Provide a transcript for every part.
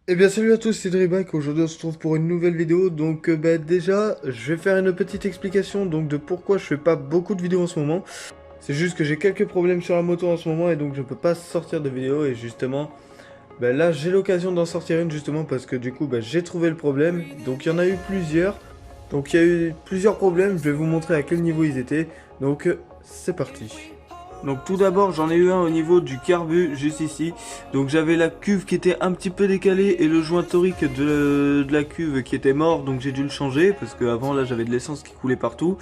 Eh bien salut à tous, c'est Dribak. Aujourd'hui on se retrouve pour une nouvelle vidéo. Donc déjà je vais faire une petite explication donc de pourquoi je fais pas beaucoup de vidéos en ce moment. C'est juste que j'ai quelques problèmes sur la moto en ce moment et donc je peux pas sortir de vidéo. Et justement là j'ai l'occasion d'en sortir une justement parce que du coup j'ai trouvé le problème. Donc il y en a eu plusieurs. Donc il y a eu plusieurs problèmes, je vais vous montrer à quel niveau ils étaient. Donc c'est parti. Donc tout d'abord j'en ai eu un au niveau du carbu juste ici. Donc j'avais la cuve qui était un petit peu décalée et le joint torique de la cuve qui était mort. Donc j'ai dû le changer parce qu'avant là j'avais de l'essence qui coulait partout.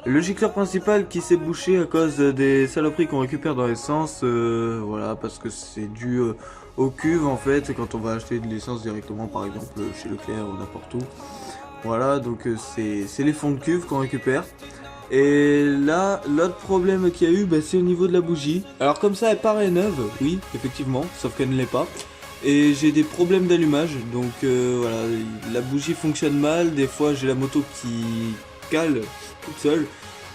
Le gicleur principal qui s'est bouché à cause des saloperies qu'on récupère dans l'essence. Voilà, parce que c'est dû aux cuves en fait. Quand on va acheter de l'essence directement par exemple chez Leclerc ou n'importe où. Voilà, donc c'est les fonds de cuve qu'on récupère. Et là, l'autre problème qu'il y a eu, c'est au niveau de la bougie. Alors comme ça, elle paraît neuve, oui, effectivement, sauf qu'elle ne l'est pas. Et j'ai des problèmes d'allumage, donc voilà, la bougie fonctionne mal. Des fois, j'ai la moto qui cale toute seule.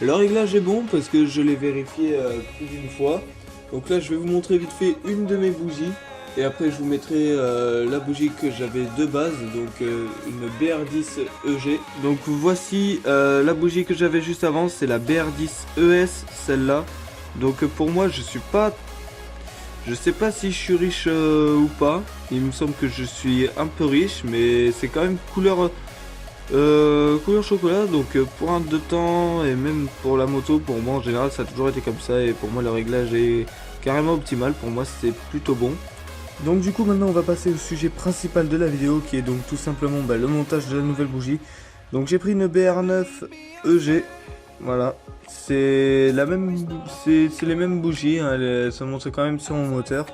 Le réglage est bon parce que je l'ai vérifié plus d'une fois. Donc là, je vais vous montrer vite fait une de mes bougies. Et après je vous mettrai la bougie que j'avais de base, donc une BR10 EG. Donc voici la bougie que j'avais juste avant, c'est la BR10 ES, celle-là. Donc pour moi je sais pas si je suis riche ou pas. Il me semble que je suis un peu riche, mais c'est quand même couleur chocolat. Donc pour un de temps et même pour la moto, pour moi en général ça a toujours été comme ça. Et pour moi le réglage est carrément optimal, pour moi c'est plutôt bon. Donc du coup maintenant on va passer au sujet principal de la vidéo qui est donc tout simplement le montage de la nouvelle bougie. Donc j'ai pris une BR9 EG, voilà, c'est les mêmes bougies, hein, elles se montrent quand même sur mon moteur.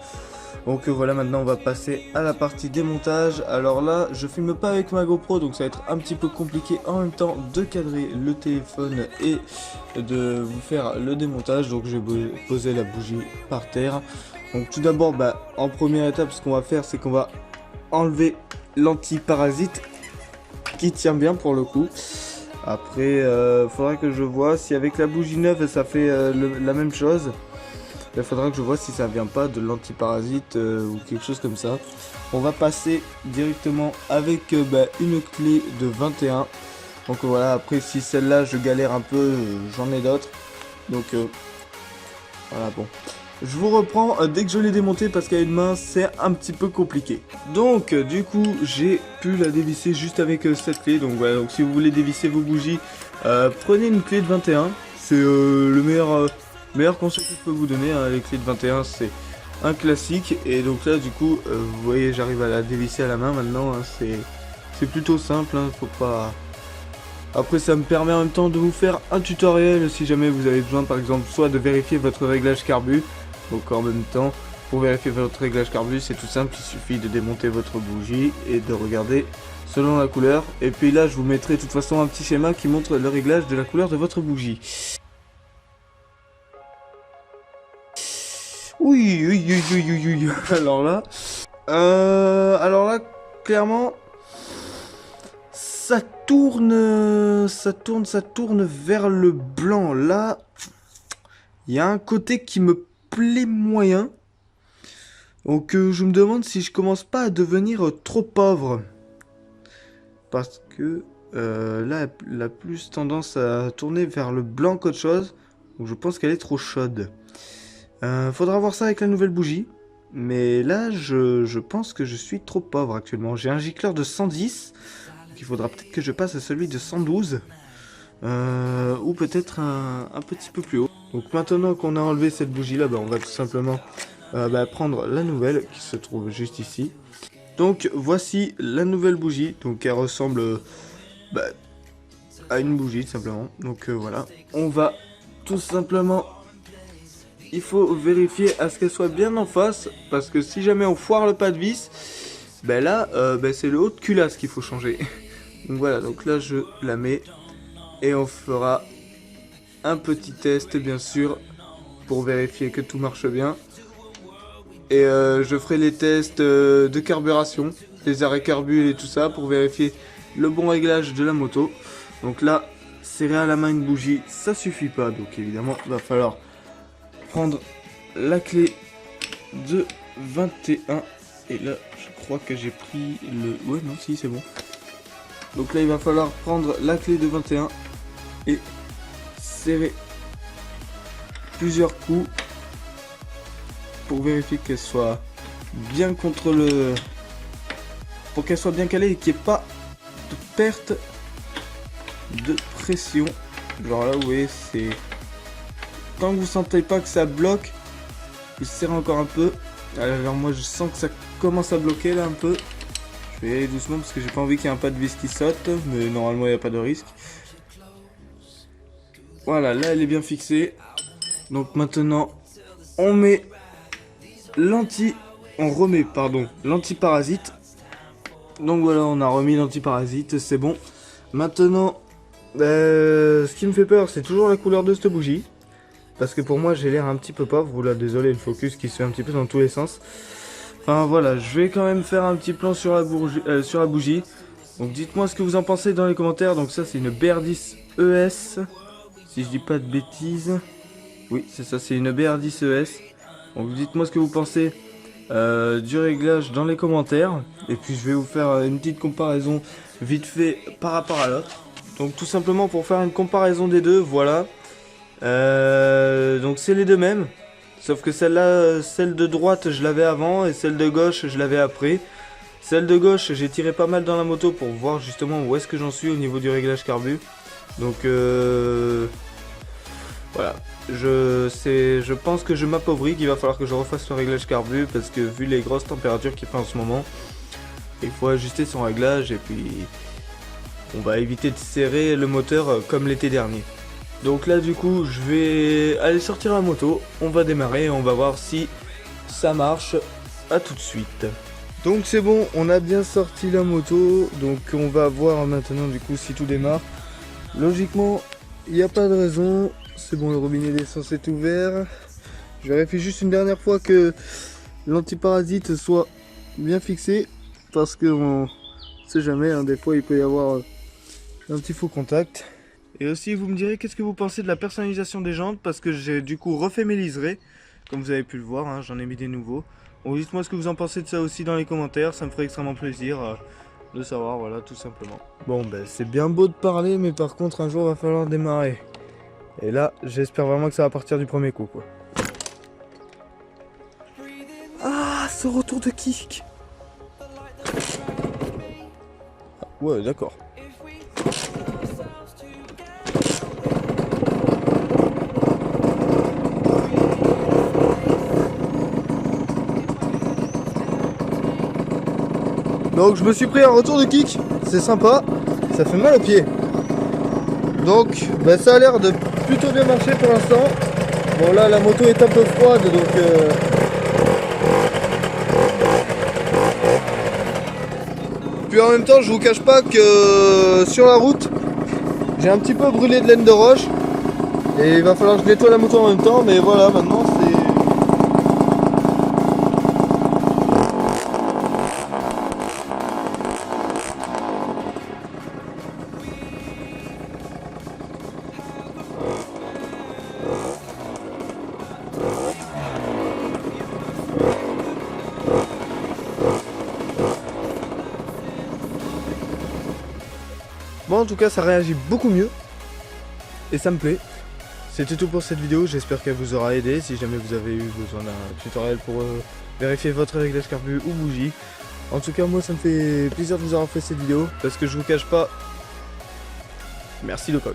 Donc voilà, maintenant on va passer à la partie démontage. Alors là je filme pas avec ma GoPro, donc ça va être un petit peu compliqué en même temps de cadrer le téléphone et de vous faire le démontage. Donc je vais poser la bougie par terre. Donc tout d'abord, en première étape, ce qu'on va faire, c'est qu'on va enlever l'anti-parasite qui tient bien pour le coup. Après, faudra que je vois si avec la bougie neuve ça fait la même chose. Il faudra que je vois si ça vient pas de l'anti-parasite ou quelque chose comme ça. On va passer directement avec une clé de 21. Donc voilà, après si celle-là je galère un peu, j'en ai d'autres. Donc voilà, bon. Je vous reprends dès que je l'ai démonté parce qu'à une main c'est un petit peu compliqué. Donc du coup j'ai pu la dévisser juste avec cette clé. Donc voilà, donc si vous voulez dévisser vos bougies, prenez une clé de 21. C'est le meilleur conseil que je peux vous donner, hein. Les clés de 21 c'est un classique. Et donc là du coup vous voyez j'arrive à la dévisser à la main maintenant, hein. C'est plutôt simple, hein, faut pas... Après ça me permet en même temps de vous faire un tutoriel si jamais vous avez besoin par exemple soit de vérifier votre réglage carbu. Donc en même temps, pour vérifier votre réglage carbu, c'est tout simple, il suffit de démonter votre bougie et de regarder selon la couleur. Et puis là, je vous mettrai de toute façon un petit schéma qui montre le réglage de la couleur de votre bougie. Oui, oui, oui, oui, oui, oui. Alors là, clairement, ça tourne vers le blanc. Là, il y a un côté qui me plaît moyen. Donc je me demande si je commence pas à devenir trop pauvre. Parce que là elle a plus tendance à tourner vers le blanc qu'autre chose. Donc je pense qu'elle est trop chaude. Faudra voir ça avec la nouvelle bougie. Mais là je pense que je suis trop pauvre actuellement. J'ai un gicleur de 110. Donc il faudra peut-être que je passe à celui de 112. Ou peut-être un petit peu plus haut. Donc maintenant qu'on a enlevé cette bougie là, on va tout simplement prendre la nouvelle qui se trouve juste ici. Donc voici la nouvelle bougie. Donc elle ressemble à une bougie tout simplement. Donc voilà, on va tout simplement... Il faut vérifier à ce qu'elle soit bien en face. Parce que si jamais on foire le pas de vis, là c'est le haut de culasse qu'il faut changer. Donc voilà, donc là je la mets. Et on fera un petit test bien sûr pour vérifier que tout marche bien. Et je ferai les tests de carburation, les arrêts carbu et tout ça pour vérifier le bon réglage de la moto. Donc là serrer à la main une bougie, ça suffit pas. Donc évidemment, il va falloir prendre la clé de 21. Et là, je crois que j'ai pris le... Ouais, non, si, c'est bon. Donc là, il va falloir prendre la clé de 21 et serrer plusieurs coups pour vérifier qu'elle soit bien contre le... Pour qu'elle soit bien calée et qu'il n'y ait pas de perte de pression. Genre là, vous voyez, c'est... Tant que vous sentez pas que ça bloque, vous serrez encore un peu. Alors moi, je sens que ça commence à bloquer là un peu. Je vais y aller doucement parce que j'ai pas envie qu'il y ait un pas de vis qui saute. Mais normalement, il n'y a pas de risque. Voilà, là, elle est bien fixée. Donc maintenant, on met l'antiparasite. Donc voilà, on a remis l'antiparasite, c'est bon. Maintenant, ce qui me fait peur, c'est toujours la couleur de cette bougie. Parce que pour moi, j'ai l'air un petit peu pauvre. Oula, désolé, le focus qui se fait un petit peu dans tous les sens. Enfin voilà, je vais quand même faire un petit plan sur la bougie. Donc dites-moi ce que vous en pensez dans les commentaires. Donc ça, c'est une BR10 ES. Si je dis pas de bêtises. Oui, c'est ça, c'est une BR10 ES. Donc dites-moi ce que vous pensez du réglage dans les commentaires. Et puis je vais vous faire une petite comparaison vite fait par rapport à l'autre. Donc tout simplement pour faire une comparaison des deux, voilà. Donc c'est les deux mêmes. Sauf que celle-là, celle de droite je l'avais avant et celle de gauche je l'avais après. Celle de gauche j'ai tiré pas mal dans la moto pour voir justement où est-ce que j'en suis au niveau du réglage carbu. Donc voilà. Je pense que je m'appauvris, qu'il va falloir que je refasse le réglage carbu parce que vu les grosses températures qu'il fait en ce moment, il faut ajuster son réglage et puis on va éviter de serrer le moteur comme l'été dernier. Donc là du coup je vais aller sortir la moto, on va démarrer et on va voir si ça marche. À tout de suite. Donc c'est bon, on a bien sorti la moto, donc on va voir maintenant du coup si tout démarre. Logiquement il n'y a pas de raison, c'est bon, le robinet d'essence est ouvert. Je vérifie juste une dernière fois que l'antiparasite soit bien fixé parce que on sait jamais, hein, des fois il peut y avoir un petit faux contact. Et aussi vous me direz qu'est-ce que vous pensez de la personnalisation des jantes parce que j'ai du coup refait mes liserés. Comme vous avez pu le voir, hein, j'en ai mis des nouveaux. Bon, dites-moi ce que vous en pensez de ça aussi dans les commentaires, ça me ferait extrêmement plaisir de savoir, voilà, tout simplement. Bon, ben c'est bien beau de parler, mais par contre un jour va falloir démarrer. Et là, j'espère vraiment que ça va partir du premier coup, quoi. Ah, ce retour de kick. Ah, ouais, d'accord. Donc je me suis pris un retour de kick, c'est sympa, ça fait mal aux pieds. Donc bah, ça a l'air de plutôt bien marcher pour l'instant. Bon là la moto est un peu froide donc Puis en même temps je vous cache pas que sur la route j'ai un petit peu brûlé de laine de roche. Et il va falloir que je nettoie la moto en même temps, mais voilà maintenant c'est... Bon, en tout cas, ça réagit beaucoup mieux. Et ça me plaît. C'était tout pour cette vidéo. J'espère qu'elle vous aura aidé. Si jamais vous avez eu besoin d'un tutoriel pour vérifier votre réglage carbu ou bougie. En tout cas, moi, ça me fait plaisir de vous avoir fait cette vidéo. Parce que je vous cache pas... Merci le coq.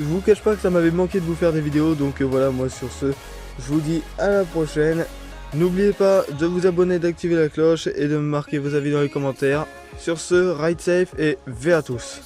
Je vous cache pas que ça m'avait manqué de vous faire des vidéos. Donc voilà, moi, sur ce, je vous dis à la prochaine. N'oubliez pas de vous abonner, d'activer la cloche et de me marquer vos avis dans les commentaires. Sur ce, ride safe et V à tous.